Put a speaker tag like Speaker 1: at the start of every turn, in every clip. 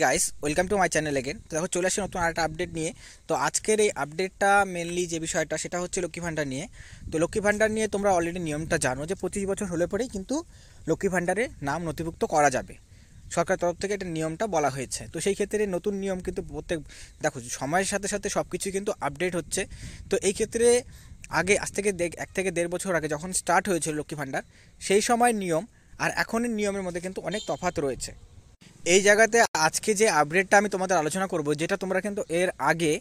Speaker 1: Guys, welcome to my channel again. তো দেখো, চলে আসি নতুন আরেকটা আপডেট নিয়ে। তো আজকের এই আপডেটটা মেনলি যে বিষয়টা সেটা হচ্ছে লক্ষ্মী ভাণ্ডার নিয়ে। তো লক্ষ্মী ভাণ্ডার নিয়ে তোমরা অলরেডি নিয়মটা জানো যে 25 বছর হলে পরেই কিন্তু লক্ষ্মী ভাণ্ডারে নাম নথিভুক্ত করা যাবে। সরকার তরফ থেকে এটা নিয়মটা বলা হয়েছে। তো সেই ক্ষেত্রে নতুন নিয়ম কিন্তু দেখো, সময়ের সাথে সাথে সব কিছু কিন্তু আপডেট হচ্ছে। তো এই ক্ষেত্রে আগে আজ থেকে 1 থেকে 1.5 বছর আগে যখন স্টার্ট হয়েছিল লক্ষ্মী ভাণ্ডার, সেই সময় নিয়ম আর এখনের নিয়মের মধ্যে কিন্তু অনেক তফাৎ রয়েছে। এই জায়গাতে আজকে যে আপডেটটা আমি তোমাদের আলোচনা করব, যেটা তোমরা কিন্তু এর আগে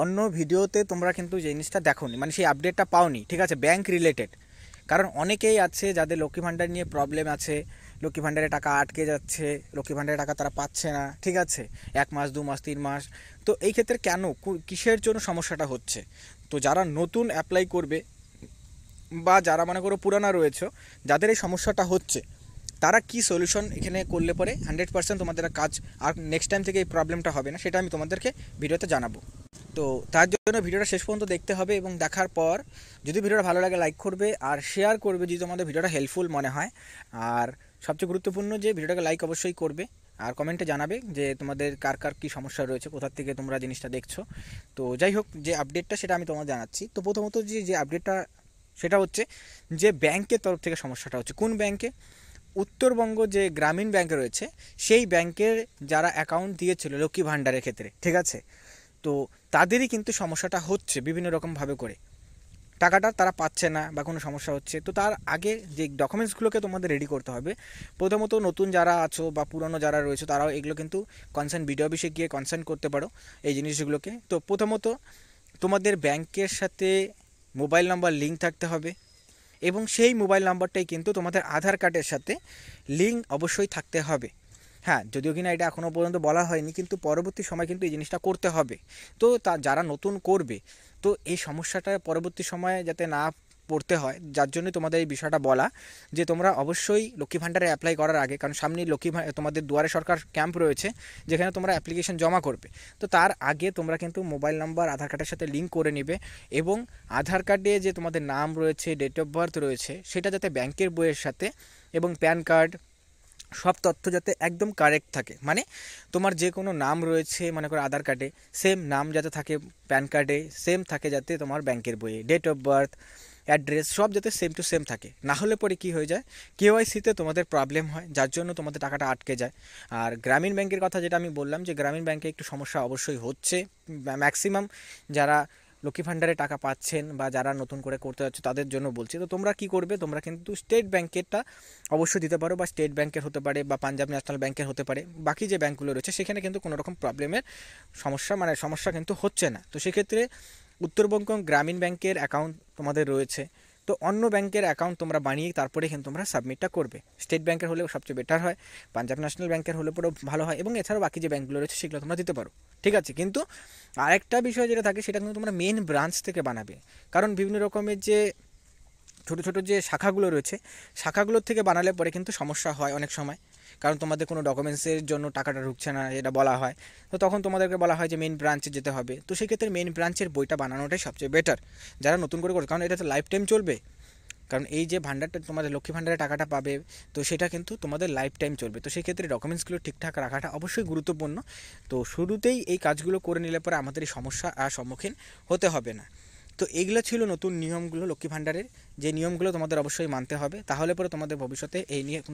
Speaker 1: অন্য ভিডিওতে তোমরা কিন্তু জিনিসটা দেখোনি, মানে সেই আপডেটটা পাওনি, ঠিক আছে, ব্যাংক রিলেটেড। কারণ অনেকেই আছে যাদের লক্ষ্মী ভাণ্ডার নিয়ে প্রবলেম আছে, লক্ষ্মী ভাণ্ডারে টাকা আটকে যাচ্ছে, লক্ষ্মী ভাণ্ডারে টাকা তারা পাচ্ছে না, ঠিক আছে, 1 মাস 2 মাস 3 মাস। তো এই ক্ষেত্রে কেন, কিসের জন্য সমস্যাটা হচ্ছে? তো যারা নতুন অ্যাপ্লাই করবে বা যারা মনে করো পুরানা রয়েছে, যাদের এই সমস্যাটা হচ্ছে, তারা কি সলিউশন এখানে করলে পরে 100% তোমাদের কাজ আর নেক্সট টাইম থেকে এই প্রবলেমটা হবে না, সেটা আমি তোমাদেরকে ভিডিওতে জানাবো। তো তার জন্য ভিডিওটা শেষ পর্যন্ত দেখতে হবে, এবং দেখার পর যদি ভিডিওটা ভালো লাগে লাইক করবে আর শেয়ার করবে যদি তোমাদের ভিডিওটা হেল্পফুল মনে হয়। আর সবচেয়ে গুরুত্বপূর্ণ যে ভিডিওটাকে লাইক অবশ্যই করবে, আর কমেন্টে জানাবে যে তোমাদের কার কার কী সমস্যা রয়েছে, কোথা থেকে তোমরা জিনিসটা দেখছো। তো যাই হোক, যে আপডেটটা সেটা আমি তোমাদের জানাচ্ছি। তো প্রথমত যে আপডেটটা সেটা হচ্ছে যে ব্যাংকের তরফ থেকে সমস্যাটা হচ্ছে। কোন ব্যাংকে? উত্তরবঙ্গ যে গ্রামীণ ব্যাংক রয়েছে, সেই ব্যাংকের যারা অ্যাকাউন্ট দিয়েছিল লক্ষ্মী ভাণ্ডারের ক্ষেত্রে, ঠিক আছে, তো তাদেরই কিন্তু সমস্যাটা হচ্ছে বিভিন্ন রকমভাবে করে। টাকাটা তারা পাচ্ছে না বা কোনো সমস্যা হচ্ছে। তো তার আগে যে ডকুমেন্টসগুলোকে তোমাদের রেডি করতে হবে, প্রথমত নতুন যারা আছো বা পুরনো যারা রয়েছে তারাও এগুলো কিন্তু কনসার্ন বিডিও অফিসে গিয়ে কনসার্ন করতে পারো এই জিনিসগুলোকে। তো প্রথমত তোমাদের ব্যাংকের সাথে মোবাইল নাম্বার লিঙ্ক থাকতে হবে, এবং সেই মোবাইল নাম্বারটাই কিন্তু তোমাদের আধার কার্ডের সাথে লিঙ্ক অবশ্যই থাকতে হবে। হ্যাঁ, যদিও কিনা এটা এখনও পর্যন্ত বলা হয়নি, কিন্তু পরবর্তী সময় কিন্তু এই জিনিসটা করতে হবে। তো যারা নতুন করবে, তো এই সমস্যাটা পরবর্তী সময়ে যাতে না পড়তে হয়, যার জন্য তোমাদের এই বিষয়টা বলা, যে তোমরা অবশ্যই লক্ষ্মী ভাণ্ডারে অ্যাপ্লাই করার আগে, কারণ সামনেই তোমাদের দুয়ারে সরকার ক্যাম্প রয়েছে যেখানে তোমরা অ্যাপ্লিকেশন জমা করবে। তো তার আগে তোমরা কিন্তু মোবাইল নাম্বার আধার কার্ডের সাথে লিঙ্ক করে নেবে, এবং আধার কার্ডে যে তোমাদের নাম রয়েছে, ডেট অফ বার্থ রয়েছে, সেটা যাতে ব্যাংকের বইয়ের সাথে এবং প্যান কার্ড, সব তথ্য যাতে একদম কারেক্ট থাকে। মানে তোমার যে কোনো নাম রয়েছে মনে করো আধার কার্ডে, সেম নাম যাতে থাকে প্যান কার্ডে, সেম থাকে যাতে তোমার ব্যাংকের বইয়ে, ডেট অফ বার্থ, অ্যাড্রেস সব যাতে সেম টু সেম থাকে। না হলে পরে কী হয়ে যায়, কেওয়াইসিতে তোমাদের প্রবলেম হয়, যার জন্য তোমাদের টাকাটা আটকে যায়। আর গ্রামীণ ব্যাংকের কথা যেটা আমি বললাম, যে গ্রামীণ ব্যাংকে একটু সমস্যা অবশ্যই হচ্ছে। ম্যাক্সিমাম যারা লক্ষ্মী ভাণ্ডারে টাকা পাচ্ছেন বা যারা নতুন করে করতে যাচ্ছে তাদের জন্য বলছি। তো তোমরা কি করবে, তোমরা কিন্তু স্টেট ব্যাংকেরটা অবশ্যই দিতে পারো, বা স্টেট ব্যাংকের হতে পারে বা পাঞ্জাব ন্যাশনাল ব্যাংকের হতে পারে। বাকি যে ব্যাংকগুলো রয়েছে সেখানে কিন্তু কোনো রকম প্রবলেমের সমস্যা কিন্তু হচ্ছে না। তো সেক্ষেত্রে উত্তরবঙ্গ গ্রামীণ ব্যাংকের অ্যাকাউন্ট তোমাদের রয়েছে, তো অন্য ব্যাংকের অ্যাকাউন্ট তোমরা বানিয়ে তারপরে কিন্তু তোমরা সাবমিটটা করবে। স্টেট ব্যাংকের হলেও সবচেয়ে বেটার হয়, পাঞ্জাব ন্যাশনাল ব্যাংকের হলে পরেও ভালো হয়, এবং এছাড়াও বাকি যে ব্যাংকগুলো রয়েছে সেগুলো তোমরা দিতে পারো, ঠিক আছে। কিন্তু আরেকটা বিষয় যেটা থাকে, সেটা কিন্তু তোমরা মেন ব্রাঞ্চ থেকে বানাবে। কারণ বিভিন্ন রকমের যে ছোটো ছোটো যে শাখাগুলো রয়েছে, শাখাগুলোর থেকে বানালে পরে কিন্তু সমস্যা হয় অনেক সময়। কারণ তোমাদের কোনো ডকুমেন্টসের জন্য টাকাটা ঢুকছে না, এটা বলা হয়, তো তখন তোমাদেরকে বলা হয় যে মেন ব্রাঞ্চে যেতে হবে। তো সেক্ষেত্রে মেন ব্রাঞ্চের বইটা বানানোটাই সবচেয়ে বেটার যারা নতুন করে করছে, কারণ এটা তো লাইফ টাইম চলবে। কারণ এই যে ভাণ্ডারটা তোমাদের লক্ষ্মী ভাণ্ডারে টাকাটা পাবে, তো সেটা কিন্তু তোমাদের লাইফ টাইম চলবে। তো সেই ক্ষেত্রে ডকুমেন্টসগুলো ঠিকঠাক রাখাটা অবশ্যই গুরুত্বপূর্ণ। তো শুরুতেই এই কাজগুলো করে নিলে পরে আমাদের এই সমস্যা আর সম্মুখীন হতে হবে না। তো এইগুলো ছিল নতুন নিয়মগুলো লক্ষ্মী ভাণ্ডারের, যে নিয়মগুলো তোমাদের অবশ্যই মানতে হবে, তাহলে পরে তোমাদের ভবিষ্যতে এই নিয়ে কোনো